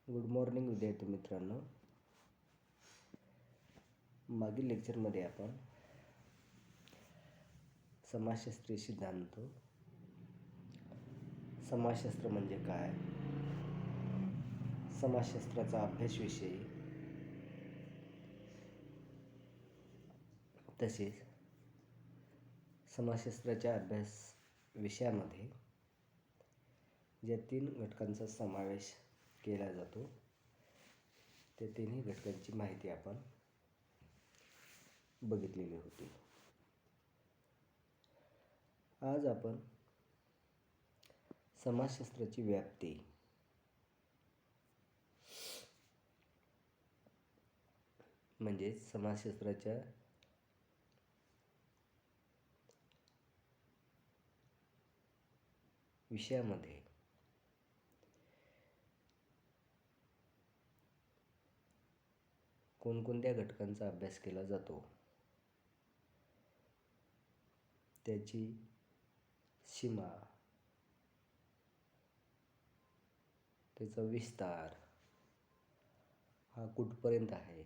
Good morning विद्यार्थी मित्रांनो. मागील लेक्चरमध्ये आपण समाजशास्त्रीय सिद्धांत, समाजशास्त्र म्हणजे काय, समाजशास्त्राचा अभ्यासविषयी, तसेच समाजशास्त्राच्या अभ्यास विषयामध्ये ज्या 3 घटकांचा समावेश केला जातो त्या तिन्ही घटकांची माहिती आपण बघितलेली होती. आज आपण समाजशास्त्राची व्याप्ती म्हणजे समाजशास्त्राच्या विषयामध्ये कोणकोणत्या घटकांचा अभ्यास केला जातो, त्याची सीमा, त्याचा विस्तार हा कुठपर्यंत आहे,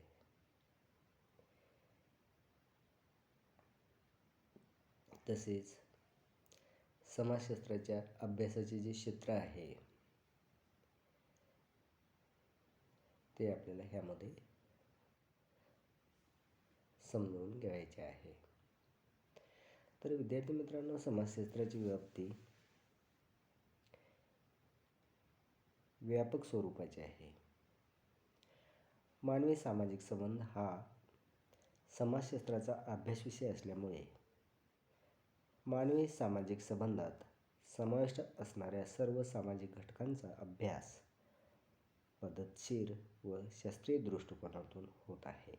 तसेच समाजशास्त्राच्या अभ्यासाचे जे क्षेत्र आहे ते आपल्याला ह्यामध्ये समजून घ्यायचे आहे. तर विद्यार्थी मित्रांनो, समाजशास्त्राची व्याप्ती व्यापक स्वरूपाची आहे. मानवी सामाजिक संबंध हा समाजशास्त्राचा अभ्यास विषय असल्यामुळे मानवी सामाजिक संबंधात समाविष्ट असणाऱ्या सर्व सामाजिक घटकांचा अभ्यास पद्धतशीर व शास्त्रीय दृष्टिकोनातून होत आहे.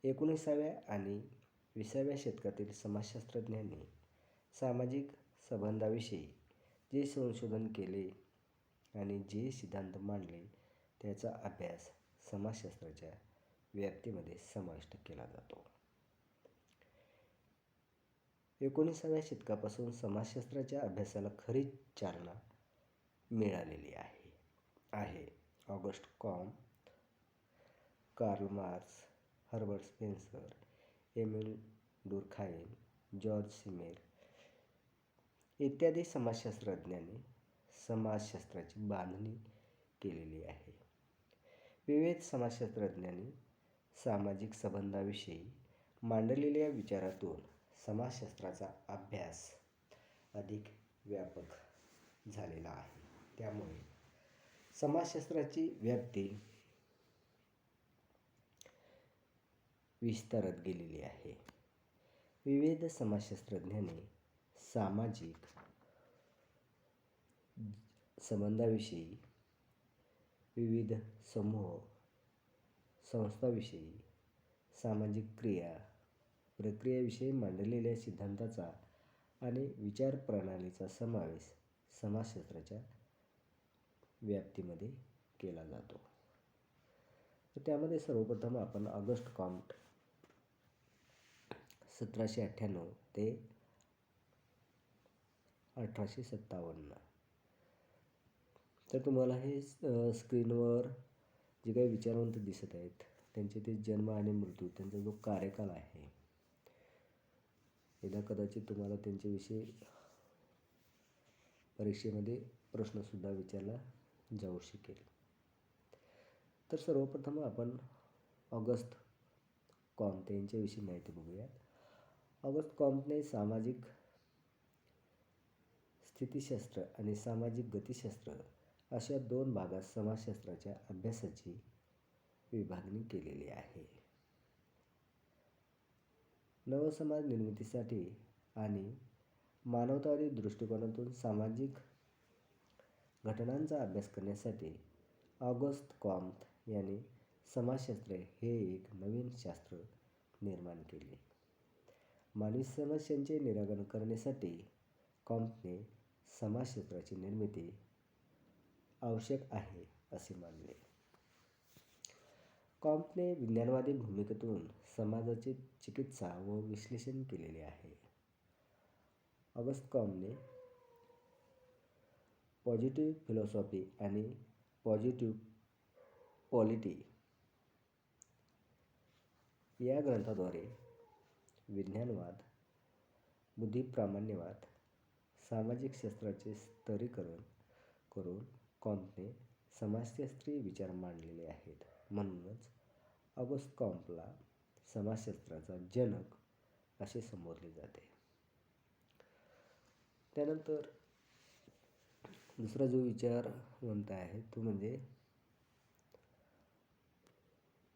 19व्या आणि 20व्या शतकातील समाजशास्त्रज्ञांनी सामाजिक संबंधाविषयी जे संशोधन केले आणि जे सिद्धांत मांडले त्याचा अभ्यास समाजशास्त्राच्या व्याप्तीमध्ये समाविष्ट केला जातो. 19व्या शतकापासून समाजशास्त्राच्या अभ्यासाला खरी चालना मिळालेली आहे. Auguste Comte, Karl Marx, Herbert Spencer, Emile Durkheim, George Simmel इत्यादी समाजशास्त्रज्ञांनी समाजशास्त्राची बांधणी केलेली आहे. विविध समाजशास्त्रज्ञांनी सामाजिक संबंधाविषयी मांडलेल्या विचारातून समाजशास्त्राचा अभ्यास अधिक व्यापक झालेला आहे. त्यामुळे समाजशास्त्राची व्याप्ती विस्तारत गेलेली आहे. विविध समाजशास्त्रज्ञांनी सामाजिक संबंधाविषयी, विविध समूह संस्थांविषयी, सामाजिक क्रिया प्रक्रियेविषयी मांडलेल्या सिद्धांताचा आणि विचारप्रणालीचा समावेश समाजशास्त्राच्या व्याप्तीमध्ये केला जातो. तर त्यामध्ये सर्वप्रथम आपण ऑगस्ट कॉम्ट 1798 ते 1857. तर तुम्हाला हे स्क्रीनवर जे काही विचारवंत दिसत आहेत त्यांचे ते जन्म आणि मृत्यू, त्यांचा जो कार्यकाल आहे, एकदा कदाचित तुम्हाला त्यांच्याविषयी परीक्षेमध्ये प्रश्नसुद्धा विचारला जाऊ शकेल. तर सर्वप्रथम आपण ऑगस्ट कॉम्ट यांच्याविषयी माहिती बघूयात. ऑगस्ट कॉम्टने सामाजिक स्थितीशास्त्र आणि सामाजिक गतिशास्त्र अशा 2 भागात समाजशास्त्राच्या अभ्यासाची विभागणी केलेली आहे. नवसमाज निर्मितीसाठी आणि मानवतावादी दृष्टिकोनातून सामाजिक घटनांचा अभ्यास करण्यासाठी ऑगस्ट कॉम्ट यांनी समाजशास्त्र हे एक नवीन शास्त्र निर्माण केले. मानवी समस्यांचे निराकरण करण्यासाठी कॉम्टने समाजशास्त्राची निर्मिती आवश्यक आहे असे मानले. कॉम्टने विज्ञानवादी भूमिकेतून समाजाचे चिकित्सा व विश्लेषण केलेले आहे. ऑगस्ट कॉम्टने पॉझिटिव्ह फिलॉसॉफी आणि पॉझिटिव्ह पॉलिटी या ग्रंथाद्वारे विज्ञानवाद, बुद्धिप्रामाण्यवाद, सामाजिक शास्त्राचे स्तरीकरण करून कॉम्पने समाजशास्त्रीय विचार मांडलेले आहेत. म्हणूनच ऑगस्ट कॉम्पला समाजशास्त्राचा जनक असे संबोधले जाते. त्यानंतर दुसरा जो विचारवंत आहे तो म्हणजे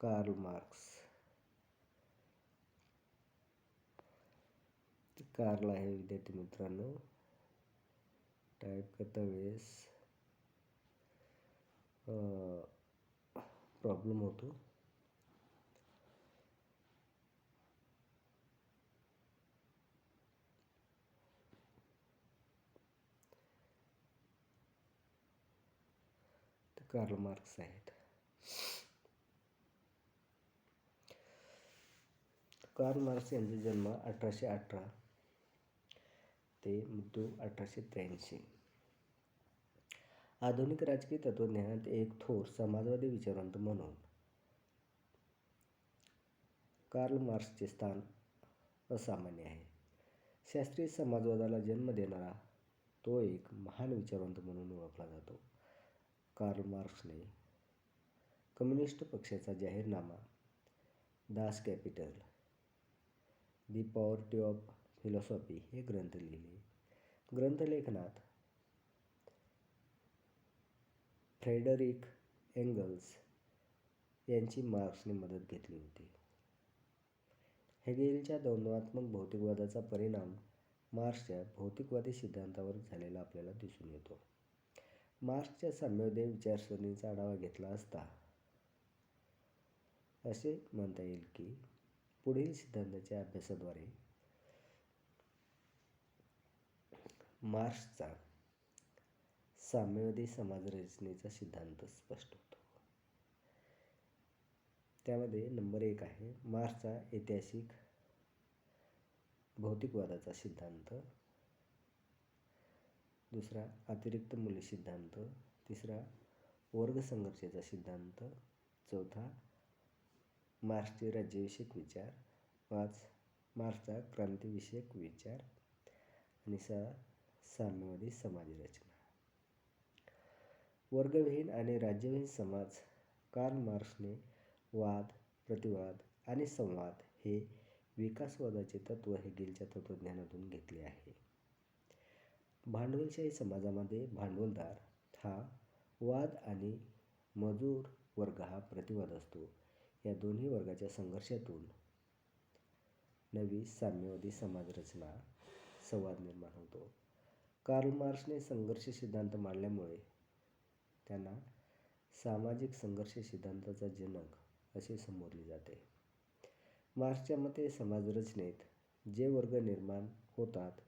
कार्ल मार्क्स. कार्ल आहे विद्यार्थी मित्रांनो, टाईप करता वेळेस प्रॉब्लेम होतो. कार्ल मार्क्स आहेत. कार्ल मार्क्स यांचा जन्म 1818 ते मृत्यू 1883. आधुनिक राजकीय तत्त्वज्ञानात एक थोर समाजवादी विचारवंत म्हणून कार्ल मार्क्सचे स्थान असामान्य आहे. शास्त्रीय समाजवादाला जन्म देणारा तो एक महान विचारवंत म्हणून ओळखला जातो. कार्ल मार्क्सने कम्युनिस्ट पक्षाचा जाहीरनामा, Das capital, the poverty of philosophy हे ग्रंथ लिहिले. ग्रंथलेखनात फ्रेडरिक एंगल्स यांची मार्क्सने मदत घेतली होती. हेगेलच्या द्वंद्वात्मक भौतिकवादाचा परिणाम मार्क्सच्या भौतिकवादी सिद्धांतावर झालेला आपल्याला दिसून येतो. मार्क्सच्या साम्यवादी विचारसरणीचा आढावा घेतला असता असे म्हणता येईल की पुढील सिद्धांताच्या अभ्यासाद्वारे मार्क्सचा साम्यवादी समाजरचनेचा सिद्धांत स्पष्ट होतो. त्यामध्ये नंबर 1 आहे मार्क्सचा ऐतिहासिक भौतिकवादाचा सिद्धांत, दुसरा अतिरिक्त मूल्य सिद्धांत, तिसरा वर्ग संघर्षाचा सिद्धांत, चौथा मार्क्सचे राज्यविषयक विचार, 5 मार्क्सचा क्रांतिविषयक विचार आणि 6 साम्यवादी समाजरचना. वर्गविहीन आणि राज्यविहीन समाज. कार्ल मार्क्सने वाद, प्रतिवाद आणि संवाद हे विकासवादाचे तत्त्व हेगेलच्या तत्त्वज्ञानातून घेतले आहे. भांडवलशाही समाजामध्ये भांडवलदार हा वाद आणि मजूर वर्ग हा प्रतिवाद असतो. या दोन्ही वर्गाच्या संघर्षातून नवी साम्यवादी समाजरचना, संवाद निर्माण होतो. कार्ल मार्क्सने संघर्ष सिद्धांत मांडल्यामुळे त्यांना सामाजिक संघर्ष सिद्धांताचा जनक असे संबोधले जाते. मार्क्सच्या मते समाजरचनेत जे वर्ग निर्माण होतात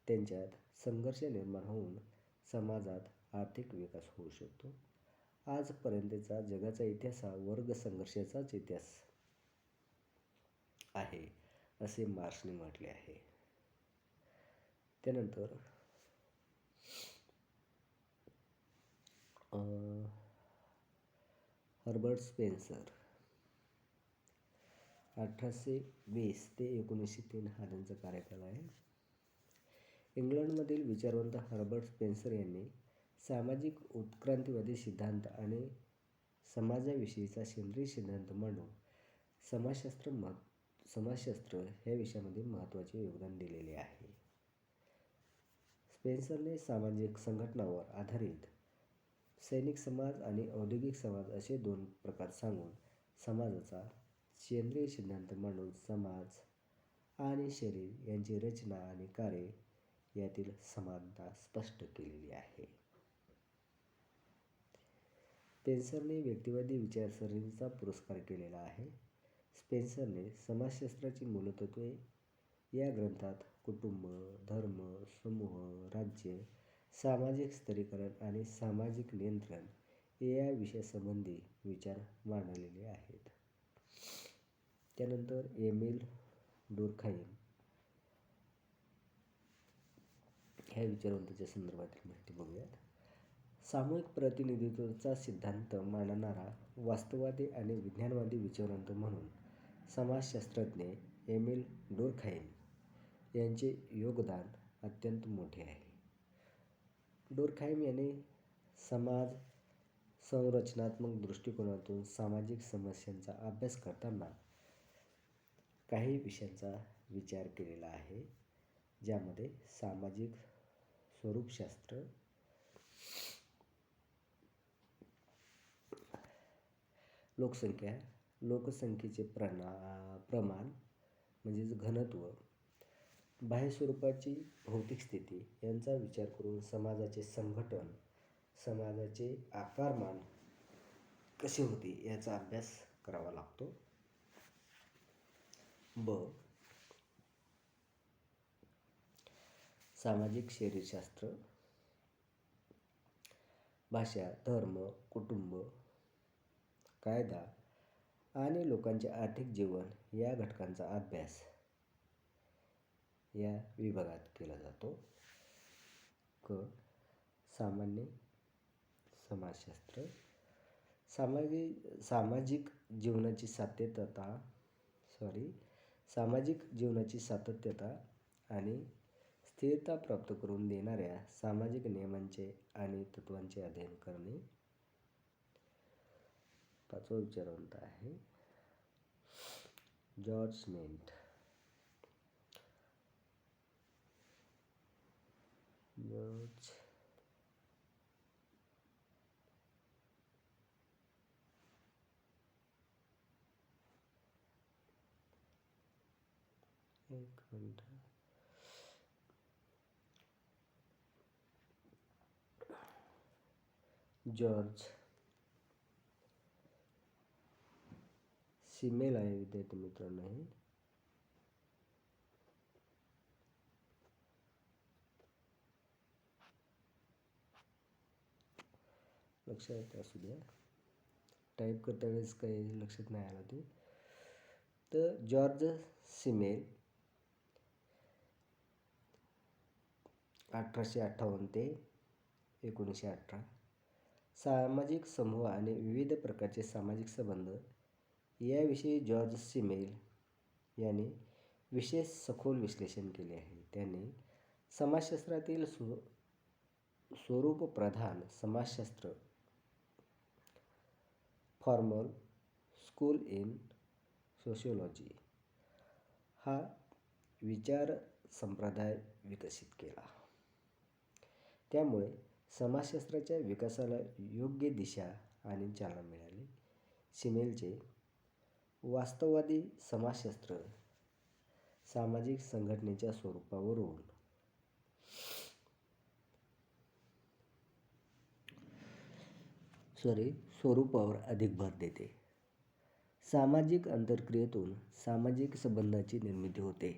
त्यांच्यात संघर्ष निर्माण होऊन समाजात आर्थिक विकास होऊ शकतो. आजपर्यंतचा जगाचा इतिहास हा वर्ग संघर्षाचाच इतिहास आहे असे मार्क्सने म्हटले आहे. त्यानंतर हर्बर्ट स्पेन्सर 1820 ते 1903 हा त्यांचा कार्यकाल आहे. इंग्लंडमधील विचारवंत हर्बर्ट स्पेन्सर यांनी सामाजिक उत्क्रांतीवादी सिद्धांत आणि समाजाविषयीचा सेंद्रिय सिद्धांत मांडून समाजशास्त्र ह्या विषयामध्ये महत्त्वाचे योगदान दिलेले आहे. स्पेन्सरने सामाजिक संघटनावर आधारित सैनिक समाज आणि औद्योगिक समाज असे 2 प्रकार सांगून समाजाचा सेंद्रिय सिद्धांत मांडून समाज आणि शरीर यांची रचना आणि कार्य यातील समानता स्पष्ट केलेली आहे. स्पेन्सरने व्यक्तिवादी विचारसरणीचा पुरस्कार केलेला आहे. स्पेन्सरने समाजशास्त्राची मूलतत्त्वे या ग्रंथात कुटुंब, धर्म, समूह, राज्य, सामाजिक स्तरीकरण आणि सामाजिक नियंत्रण या विषयासंबंधी विचार मांडलेले आहेत. त्यानंतर एमिल डुर्खाइम ह्या विचारवंताच्या संदर्भातील माहिती बघूयात. सामूहिक प्रतिनिधित्वाचा सिद्धांत मांडणारा वास्तववादी आणि विज्ञानवादी विचारवंत म्हणून समाजशास्त्रज्ञ एमिल डुर्कहाइम यांचे योगदान अत्यंत मोठे आहे. डुर्कहाइम यांनी समाज संरचनात्मक दृष्टिकोनातून सामाजिक समस्यांचा अभ्यास करताना काही विषयांचा विचार केलेला आहे, ज्यामध्ये सामाजिक स्वरूपशास्त्र, लोकसंख्येचे प्रमाण म्हणजेच घनत्व, बाह्य स्वरूपाची भौतिक स्थिती यांचा विचार करून समाजाचे संघटन, समाजाचे आकारमान कसे होते याचा अभ्यास करावा लागतो. सामाजिक शरीरशास्त्र, भाषा, धर्म, कुटुंब, कायदा आणि लोकांचे आर्थिक जीवन या घटकांचा अभ्यास या विभागात केला जातो. सामान्य समाजशास्त्र, सामाजिक जीवनाची सातत्यता आणि स्थिरता प्राप्त करून देणाऱ्या सामाजिक नियमांचे आणि तत्त्वांचे अध्ययन करणे. 5वा विचारवंत आहे जॉर्ज स्मिथ. जॉर्ज सिमेल आहे विद्यार्थी मित्रांनो. हे लक्षात असू द्या, टाईप करता वेळेस काही लक्षात नाही आलं ते. तर जॉर्ज सिमेल 1858 ते 1918 सामाजिक समूह आणि विविध प्रकारचे सामाजिक संबंध याविषयी जॉर्ज सिमेल यांनी विशेष सखोल विश्लेषण केले आहे. त्यांनी समाजशास्त्रातील स्वरूपप्रधान समाजशास्त्र, फॉर्मल स्कूल इन सोशिओलॉजी हा विचार संप्रदाय विकसित केला. त्यामुळे समाजशास्त्राच्या विकासाला योग्य दिशा आणि चालना मिळाली. सिमेलचे वास्तववादी समाजशास्त्र सामाजिक संघटनेच्या स्वरूपावर अधिक भर देते. सामाजिक आंतरक्रियेतून सामाजिक संबंधांची निर्मिती होते.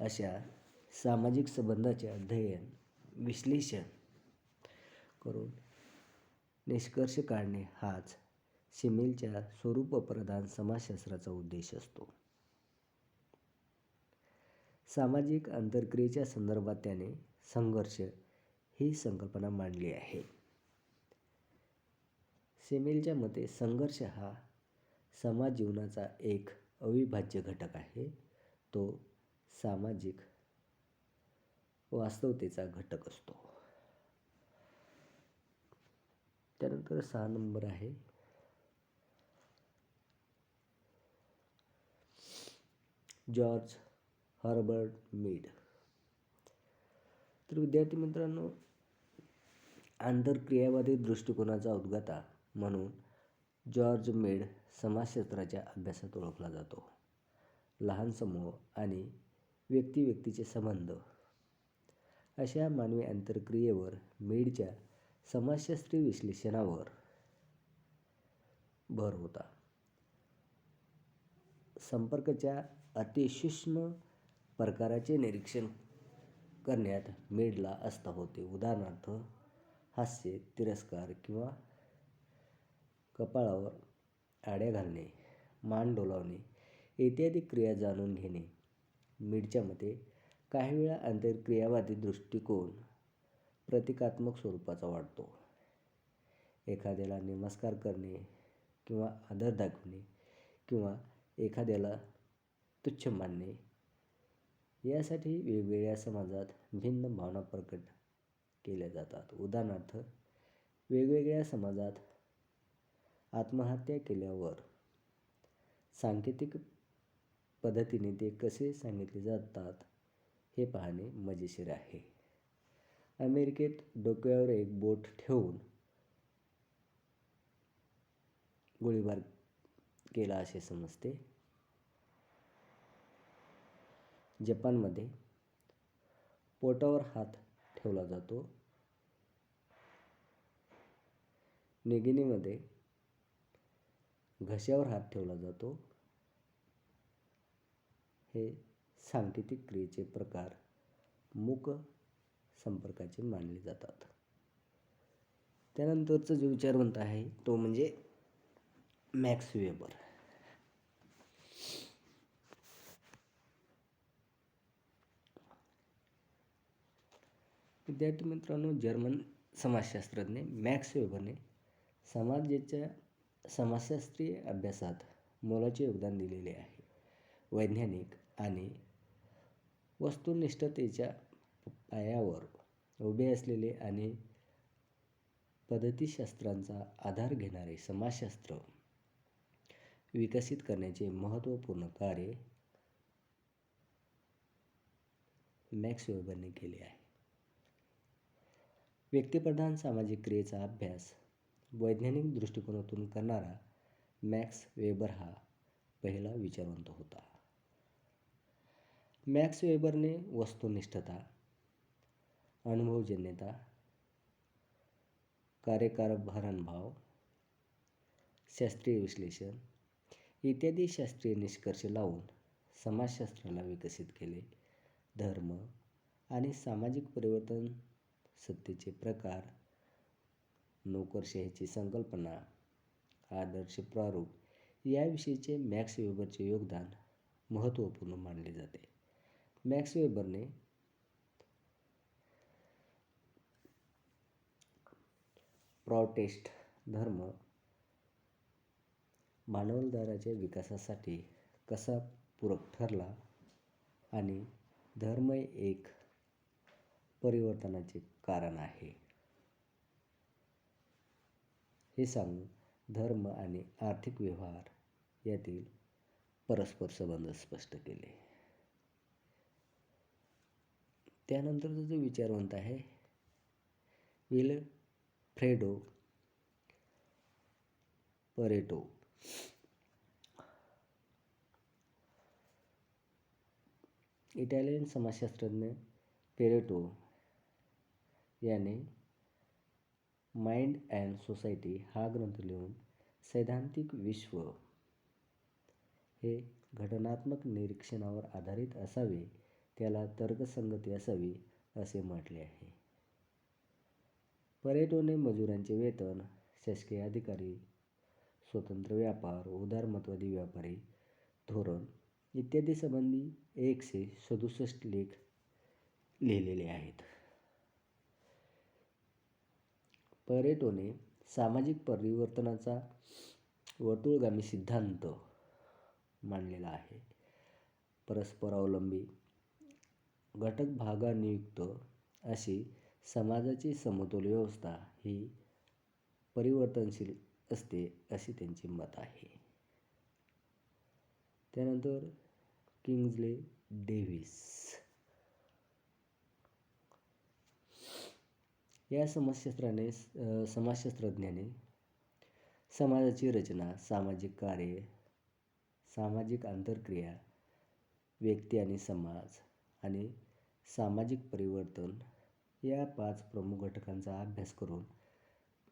अशा सामाजिक संबंधांचे अध्ययन, विश्लेषण करून निष्कर्ष काढणे हाच सिमेलच्या स्वरूपप्रधान समाजशास्त्राचा उद्देश असतो. सामाजिक आंतरक्रियेच्या संदर्भात त्याने संघर्ष ही संकल्पना मांडली आहे. सिमेलच्या मते संघर्ष हा समाज जीवनाचा एक अविभाज्य घटक आहे. तो सामाजिक वास्तवतेचा घटक असतो. त्यानंतर 6 नंबर आहे जॉर्ज हर्बर्ट मीड. तर विद्यार्थी मित्रांनो, आंतरक्रियावादी दृष्टिकोनाचा उद्गाता म्हणून जॉर्ज मीड समाजशास्त्राच्या अभ्यासात ओळखला जातो. लहान समूह आणि व्यक्तीचे संबंध अशा मानवी आंतरक्रियेवर मीडच्या समाजशास्त्रीय विश्लेषणावर भर होता. संपर्काच्या अतिसूक्ष्म प्रकाराचे निरीक्षण करण्यात मीडला आस्था होती. उदाहरणार्थ, हास्य, तिरस्कार किंवा कपाळावर आड्या घालणे, मान डोलावणे इत्यादी क्रिया जाणून घेणे. मीडच्या मते काही वेळा आंतरक्रियावादी दृष्टिकोन प्रतिकात्मक स्वरूपाचा वाटतो. एखाद्याला नमस्कार करणे किंवा आदर दाखवणे किंवा एखाद्याला तुच्छ मानणे यासाठी वेगवेगळ्या समाजात भिन्न भावना प्रकट केल्या जातात. उदाहरणार्थ, वेगवेगळ्या समाजात आत्महत्या केल्यावर सांकेतिक पद्धतीने ते कसे सांगितले जातात हे पाहणे मजेशीर आहे. अमेरिकेत डोक्यावर एक बोट ठेवून गोळीबार केला असे समजते. जपानमध्ये पोटावर हात ठेवला जातो. न्यूगिनीमध्ये घशावर हात ठेवला जातो. हे सांकेतिक क्रियेचे प्रकार मूक संपर्काचे मानले जातात. त्यानंतरचा जो विचारवंत आहे तो म्हणजे मॅक्स वेबर. विद्यार्थी मित्रांनो, जर्मन समाजशास्त्रज्ञ मॅक्स वेबरने समाजशास्त्रीय अभ्यासात मोलाचे योगदान दिलेले आहे. वैज्ञानिक आणि वस्तुनिष्ठतेच्या पायावर उभे असलेले आणि पद्धतीशास्त्रांचा आधार घेणारे समाजशास्त्र विकसित करण्याचे महत्त्वपूर्ण कार्य मॅक्स वेबरने केले आहे. व्यक्तिप्रधान सामाजिक क्रियेचा अभ्यास वैज्ञानिक दृष्टिकोनातून करणारा मॅक्स वेबर हा पहिला विचारवंत होता. मॅक्स वेबरने वस्तुनिष्ठता, अनुभवजन्यता, कार्यकारणभाव, शास्त्रीय विश्लेषण इत्यादी शास्त्रीय निष्कर्ष लावून समाजशास्त्राला विकसित केले. धर्म आणि सामाजिक परिवर्तन, सत्तेचे प्रकार, नोकरशाहीची संकल्पना, आदर्श प्रारूप याविषयीचे मॅक्स वेबरचे योगदान महत्त्वपूर्ण मानले जाते. मॅक्स वेबरने प्रॉटेस्ट धर्म भांडवलदाराच्या विकासासाठी कसा पूरक ठरला आणि धर्म एक परिवर्तनाचे कारण आहे हे सांगून धर्म आणि आर्थिक व्यवहार यातील परस्पर संबंध स्पष्ट केले. त्यानंतरचा जो विचारवंत आहे विल्फ्रेडो परेटो. इटालियन समाजशास्त्रज्ञ पेरेटो याने माइंड अँड सोसायटी हा ग्रंथ लिहून सैद्धांतिक विश्व हे घटनात्मक निरीक्षणावर आधारित असावे, त्याला तर्कसंगती असावी असे म्हटले आहे. परेटोने मजुरांचे वेतन, शासकीय अधिकारी, स्वतंत्र व्यापार, उदारमतवादी व्यापारी धोरण इत्यादी संबंधी 167 लेख लिहिलेले आहेत. परेटोने सामाजिक परिवर्तनाचा वर्तुळगामी सिद्धांत मांडलेला आहे. परस्परावलंबी घटक भागानियुक्त अशी समाजाची समतोल व्यवस्था ही परिवर्तनशील असते असे त्यांचे मत आहे. त्यानंतर किंग्सले डेव्हिस या समाजशास्त्रज्ञाने समाजाची रचना, सामाजिक कार्य, सामाजिक आंतरक्रिया, व्यक्ती आणि समाज आणि सामाजिक परिवर्तन या 5 प्रमुख घटकांचा अभ्यास करून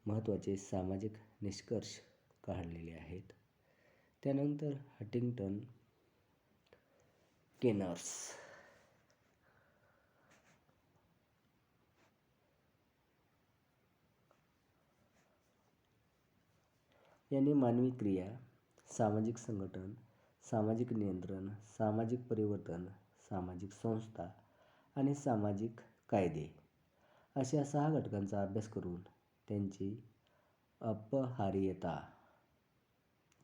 महत्त्वाचे सामाजिक निष्कर्ष काढलेले आहेत. त्यानंतर हंटिंग्टन केनर्स यांनी मानवी क्रिया, सामाजिक संघटन, सामाजिक नियंत्रण, सामाजिक परिवर्तन, सामाजिक संस्था आणि सामाजिक कायदे अशा 6 घटकांचा अभ्यास करून त्यांची अपहार्यता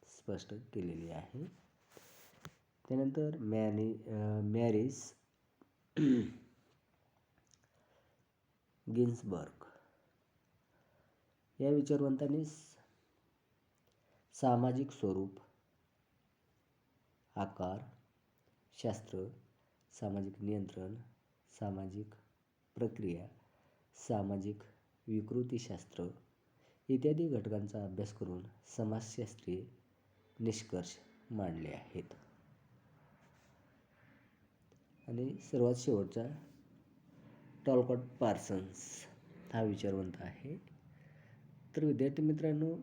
स्पष्ट केलेली आहे. त्यानंतर मॅरिस गिन्सबर्ग या विचारवंतांनी सामाजिक स्वरूप, आकार शास्त्र, सामाजिक नियंत्रण, सामाजिक प्रक्रिया, सामाजिक विकृतीशास्त्र इत्यादी घटकांचा अभ्यास करून समाजशास्त्रीय निष्कर्ष मांडले आहेत. आणि सर्वात शेवटचा टॉलकॉट पार्सन्स हा विचारवंत आहे. तर विद्यार्थी मित्रांनो,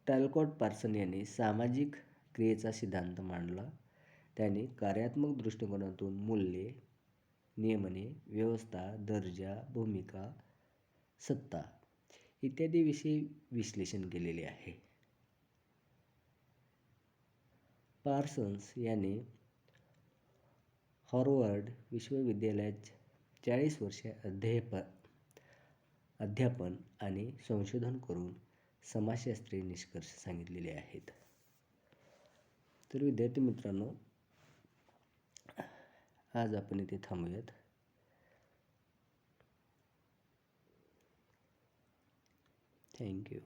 टॉलकॉट पार्सन यांनी सामाजिक क्रियेचा सिद्धांत मांडला. त्यांनी कार्यात्मक दृष्टिकोनातून मूल्ये, नियमने, व्यवस्था, दर्जा, भूमिका, सत्ता इत्यादी विषयी विश्लेषण केलेले आहे. पार्सन्स याने हार्वर्ड विश्वविद्यालयात 40 वर्षे अध्यापन आणि संशोधन करून समाजशास्त्रीय निष्कर्ष सांगितलेले आहेत. तर विद्यार्थी मित्रांनो, आज आपण इथे थांबूयात. थँक्यू.